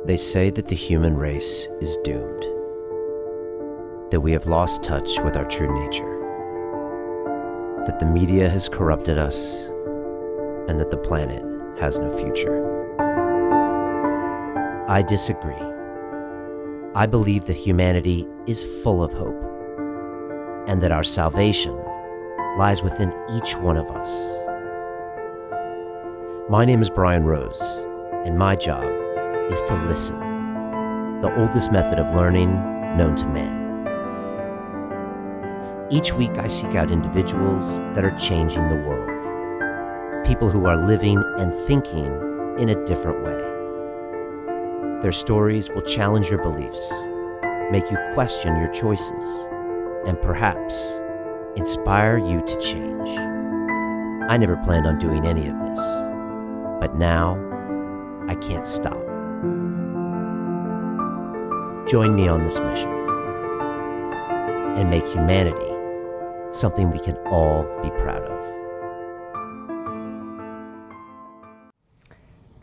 They say that the human race is doomed, that we have lost touch with our true nature, that the media has corrupted us, and that the planet has no future. I disagree. I believe that humanity is full of hope, and that our salvation lies within each one of us. My name is Brian Rose, and my job is to listen, the oldest method of learning known to man. Each week I seek out individuals that are changing the world, people who are living and thinking in a different way. Their stories will challenge your beliefs, make you question your choices, and perhaps inspire you to change. I never planned on doing any of this, but now I can't stop. Join me on this mission and make humanity something we can all be proud of.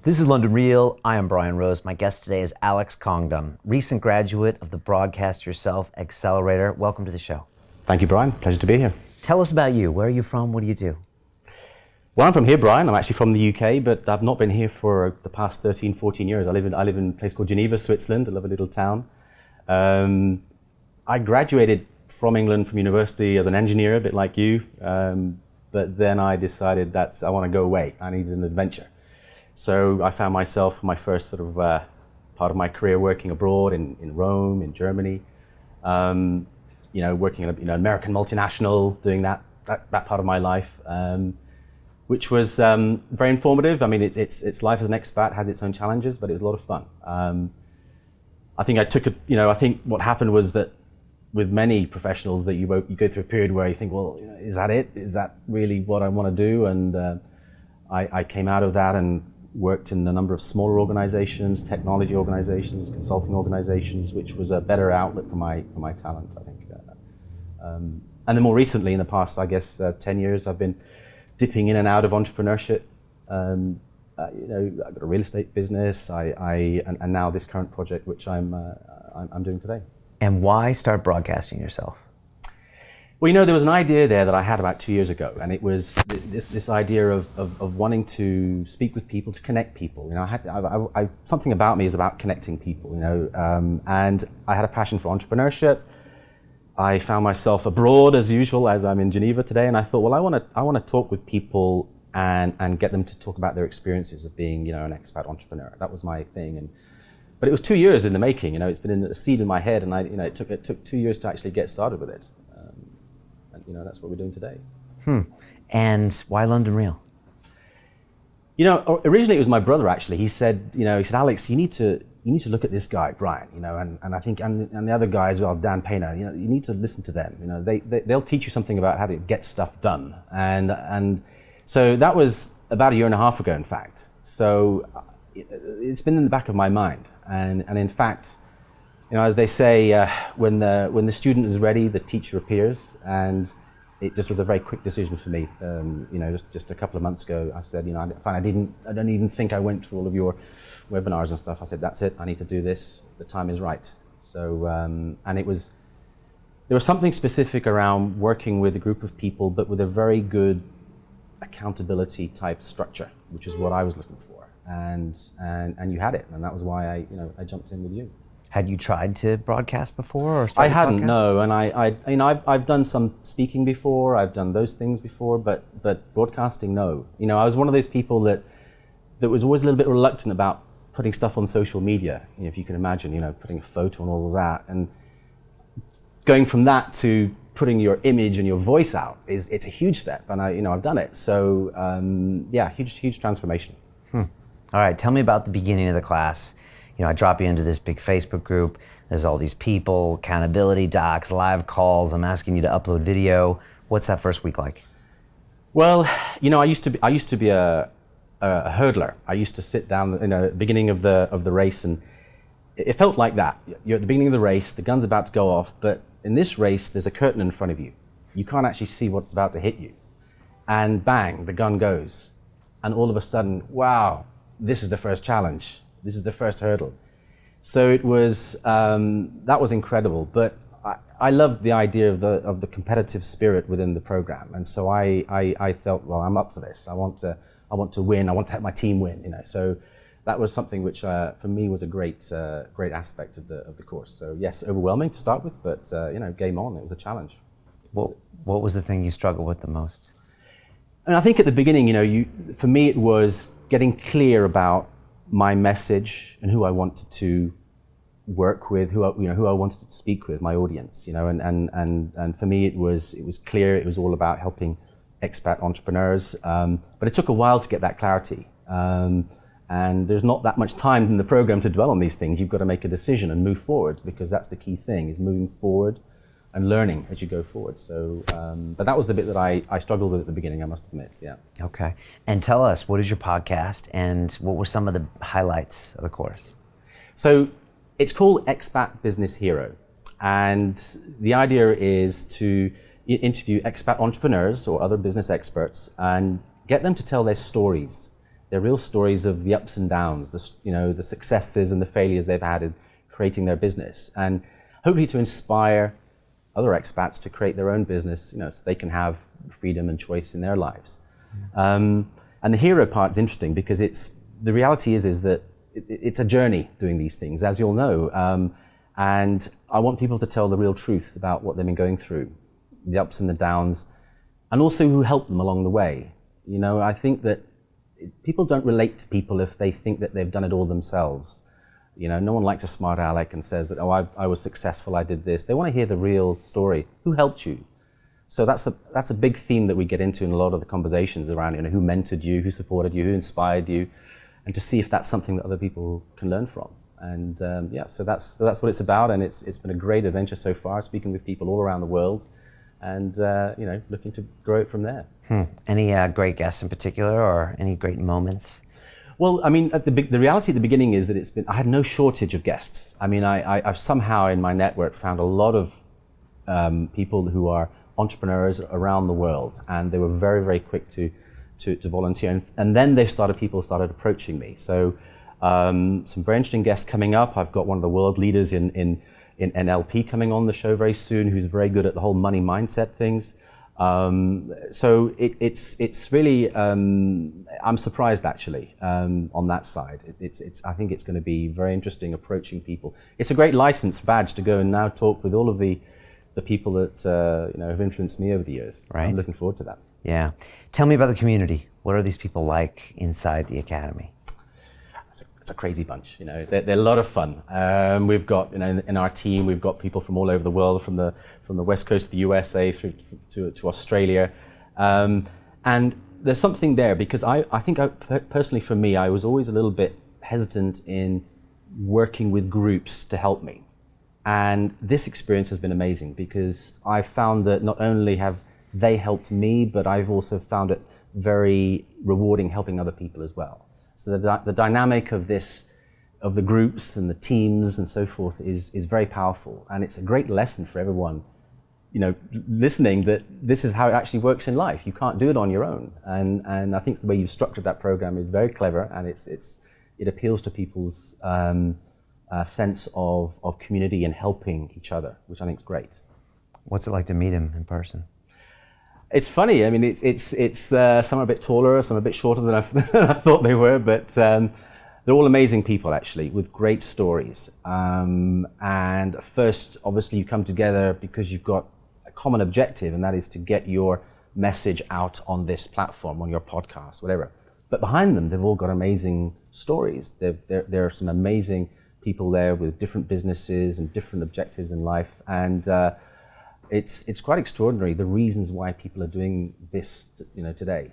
This is London Real. I am Brian Rose. My guest today is Alex Congdon, recent graduate of the Broadcast Yourself Accelerator. Welcome to the show. Thank you, Brian. Pleasure to be here. Tell us about you. Where are you from? What do you do? Well, I'm from here, Brian. I'm actually from the UK, but I've not been here for the past 13, 14 years. I live in a place called Geneva, Switzerland, a lovely little town. I graduated from England, from university, as an engineer, a bit like you. But then I decided I want to go away. I needed an adventure. So I found myself, my first sort of part of my career, working abroad in Rome, in Germany. Working in an American multinational, doing that part of my life. Which was very informative. I mean, it's life as an expat has its own challenges, but it was a lot of fun. I think I think what happened was that with many professionals that you go through a period where you think, well, is that it? Is that really what I want to do? And I came out of that and worked in a number of smaller organizations, technology organizations, consulting organizations, which was a better outlet for my talent, I think. And then more recently, in the past, I guess, 10 years, I've been dipping in and out of entrepreneurship. I've got a real estate business, and now this current project, which I'm doing today. And why start broadcasting yourself? Well, there was an idea there that I had about 2 years ago, and it was this idea of wanting to speak with people, to connect people. Something about me is about connecting people. And I had a passion for entrepreneurship. I found myself abroad as usual, as I'm in Geneva today, and I thought, well, I want to talk with people and get them to talk about their experiences of being, an expat entrepreneur. That was my thing, but it was 2 years in the making. It's been a seed in my head, and it took 2 years to actually get started with it, and that's what we're doing today. And why London Real? Originally it was my brother actually. He said, Alex, you need to look at this guy, Brian, and I think, and the other guy as well, Dan Payner, you need to listen to them. They'll teach you something about how to get stuff done. And so that was about 1.5 years ago, in fact. So it's been in the back of my mind. And in fact, as they say, when the student is ready, the teacher appears. And it just was a very quick decision for me. Just a couple of months ago, I said, I don't even think I went through all of your webinars and stuff. I said, that's it, I need to do this, the time is right. So, and there was something specific around working with a group of people, but with a very good accountability type structure, which is what I was looking for. And you had it, and that was why I jumped in with you. Had you tried to broadcast before or start I hadn't, podcast? no, and I've done some speaking before, I've done those things before, but broadcasting, no. I was one of those people that was always a little bit reluctant about putting stuff on social media, if you can imagine, putting a photo and all of that, and going from that to putting your image and your voice out it's a huge step, and I've done it. So huge transformation. All right, tell me about the beginning of the class. I drop you into this big Facebook group. There's all these people, accountability docs, live calls. I'm asking you to upload video. What's that first week like? Well, I used to be a hurdler. I used to sit down at the beginning of the race, and it felt like that. You're at the beginning of the race, the gun's about to go off, but in this race, there's a curtain in front of you. You can't actually see what's about to hit you. And bang, the gun goes. And all of a sudden, wow, this is the first challenge. This is the first hurdle. So it was, that was incredible. But I loved the idea of the competitive spirit within the program. And so I felt, well, I'm up for this. I want to win. I want to help my team win, you know. So that was something which for me was a great aspect of the course. So yes, overwhelming to start with, but you know, game on. It was a challenge. What was the thing you struggled with the most? And I think at the beginning, you know, for me it was getting clear about my message and who I wanted to work with, who I wanted to speak with, my audience, you know, and for me it was clear. It was all about helping expat entrepreneurs, but it took a while to get that clarity. And there's not that much time in the program to dwell on these things. You've got to make a decision and move forward, because that's the key thing, is moving forward and learning as you go forward. So, but that was the bit that I struggled with at the beginning, I must admit, yeah. Okay, and tell us, what is your podcast and what were some of the highlights of the course? So it's called Expat Business Hero. And the idea is to interview expat entrepreneurs or other business experts and get them to tell their stories, their real stories of the ups and downs, the successes and the failures they've had in creating their business, and hopefully to inspire other expats to create their own business, you know, so they can have freedom and choice in their lives. And the hero part is interesting because the reality is that it's a journey doing these things, as you'll know. And I want people to tell the real truth about what they've been going through, the ups and the downs, and also who helped them along the way. You know, I think that people don't relate to people if they think that they've done it all themselves. You know, no one likes a smart aleck and says that, oh, I was successful, I did this. They want to hear the real story. Who helped you? So that's a big theme that we get into in a lot of the conversations around, you know, who mentored you, who supported you, who inspired you, and to see if that's something that other people can learn from. And yeah, so that's what it's about, and it's been a great adventure so far, speaking with people all around the world, and you know, looking to grow it from there. Any great guests in particular, or any great moments? Well, I mean, the reality at the beginning is that I had no shortage of guests. I mean, I've somehow in my network found a lot of people who are entrepreneurs around the world, and they were very, very quick to volunteer. And then people started approaching me. So some very interesting guests coming up. I've got one of the world leaders in NLP coming on the show very soon, who's very good at the whole money mindset things. So it's really, I'm surprised actually on that side. I think it's going to be very interesting approaching people. It's a great license badge to go and now talk with all of the people that you know, have influenced me over the years. Right. I'm looking forward to that. Yeah. Tell me about the community. What are these people like inside the academy? It's a crazy bunch, you know. They're a lot of fun. We've got, you know, in our team, we've got people from all over the world, from the west coast of the USA through to Australia, and there's something there because I think personally for me, I was always a little bit hesitant in working with groups to help me, and this experience has been amazing because I found that not only have they helped me, but I've also found it very rewarding helping other people as well. So the dynamic of the groups and the teams and so forth is very powerful, and it's a great lesson for everyone, you know, listening, that this is how it actually works in life. You can't do it on your own, and I think the way you've structured that program is very clever, and it appeals to people's sense of community and helping each other, which I think is great. What's it like to meet him in person? It's funny. I mean, it's some are a bit taller, some are a bit shorter than I thought they were, but they're all amazing people actually, with great stories. And first, obviously, you come together because you've got a common objective, and that is to get your message out on this platform, on your podcast, whatever. But behind them, they've all got amazing stories. There are some amazing people there with different businesses and different objectives in life, and it's quite extraordinary the reasons why people are doing this, you know, today.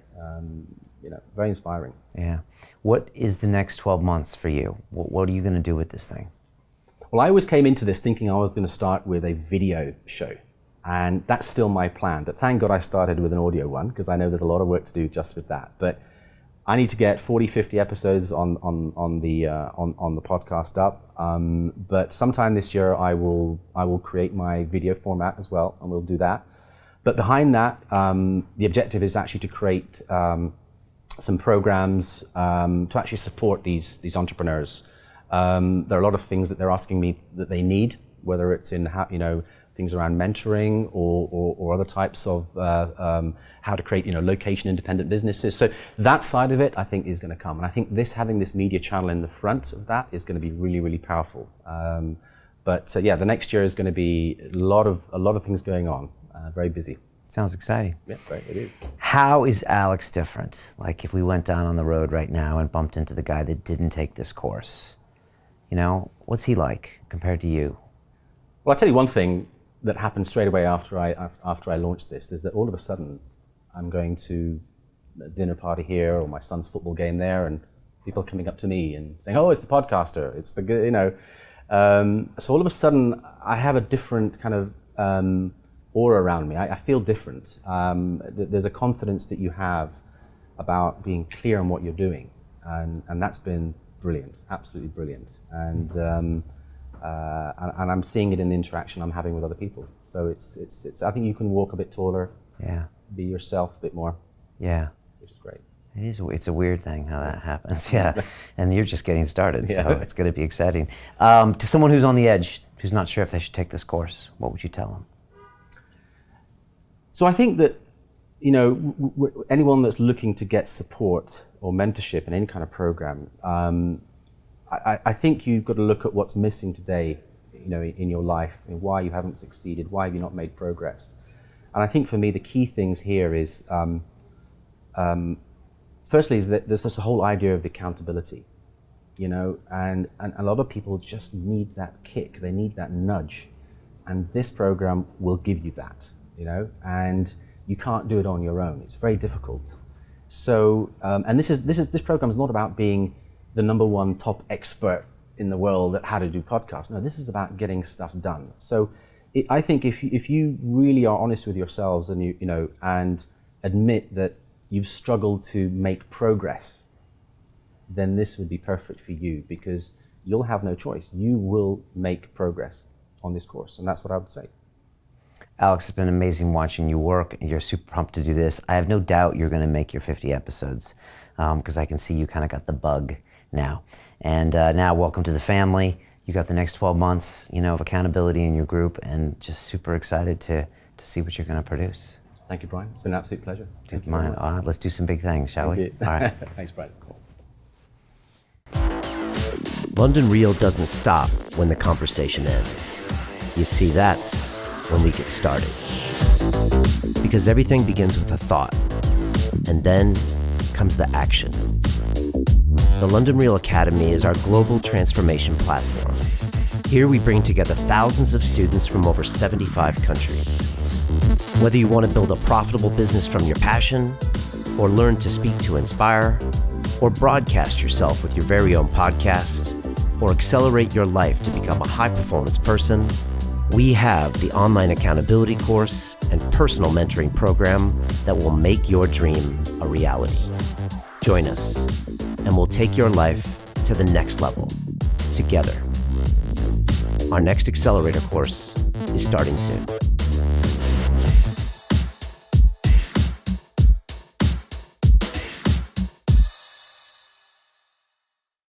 You know, very inspiring. Yeah. What is the next 12 months for you? What are you going to do with this thing? Well, I always came into this thinking I was going to start with a video show, and that's still my plan. But thank God I started with an audio one, because I know there's a lot of work to do just with that. But I need to get 40, 50 episodes on the podcast up. But sometime this year I will create my video format as well, and we'll do that. But behind that, the objective is actually to create some programs to actually support these entrepreneurs There are a lot of things that they're asking me that they need, whether it's in things around mentoring or other types of how to create location independent businesses. So that side of it I think is going to come, and I think having this media channel in the front of that is going to be really, really powerful. But the next year is going to be a lot of things going on. Very busy. Sounds exciting. Yeah, right, it is. How is Alex different? Like if we went down on the road right now and bumped into the guy that didn't take this course, what's he like compared to you? Well, I'll tell you one thing that happened straight away after I launched this, is that all of a sudden I'm going to a dinner party here or my son's football game there, and people coming up to me and saying, "Oh, it's the podcaster, it's the good," So all of a sudden I have a different kind of aura around me. I feel different. There's a confidence that you have about being clear on what you're doing, and that's been brilliant, absolutely brilliant. And I'm seeing it in the interaction I'm having with other people. So it's I think you can walk a bit taller, be yourself a bit more, which is great. It is. It's a weird thing how that happens, and you're just getting started, so it's going to be exciting. To someone who's on the edge, who's not sure if they should take this course, what would you tell them? So I think that, anyone that's looking to get support or mentorship in any kind of program, I think you've got to look at what's missing today, in your life, and why you haven't succeeded, why have you not made progress. And I think for me, the key things here is, firstly, is that there's this whole idea of accountability, and a lot of people just need that kick, they need that nudge, and this program will give you that. And you can't do it on your own. It's very difficult. So, and this program is not about being the #1 top expert in the world at how to do podcasts. No, this is about getting stuff done. So, I think if you really are honest with yourselves and and admit that you've struggled to make progress, then this would be perfect for you, because you'll have no choice. You will make progress on this course, and that's what I would say. Alex, it's been amazing watching you work. You're super pumped to do this. I have no doubt you're going to make your 50 episodes, because I can see you kind of got the bug now. And now, welcome to the family. You got the next 12 months, of accountability in your group, and just super excited to see what you're going to produce. Thank you, Brian. It's been an absolute pleasure. Thank you. Let's do some big things, shall we? All right. Thanks, Brian. Cool. London Real doesn't stop when the conversation ends. You see, that's when we get started. Because everything begins with a thought, and then comes the action. The London Real Academy is our global transformation platform. Here we bring together thousands of students from over 75 countries. Whether you want to build a profitable business from your passion, or learn to speak to inspire, or broadcast yourself with your very own podcast, or accelerate your life to become a high-performance person, we have the online accountability course and personal mentoring program that will make your dream a reality. Join us, and we'll take your life to the next level, together. Our next accelerator course is starting soon.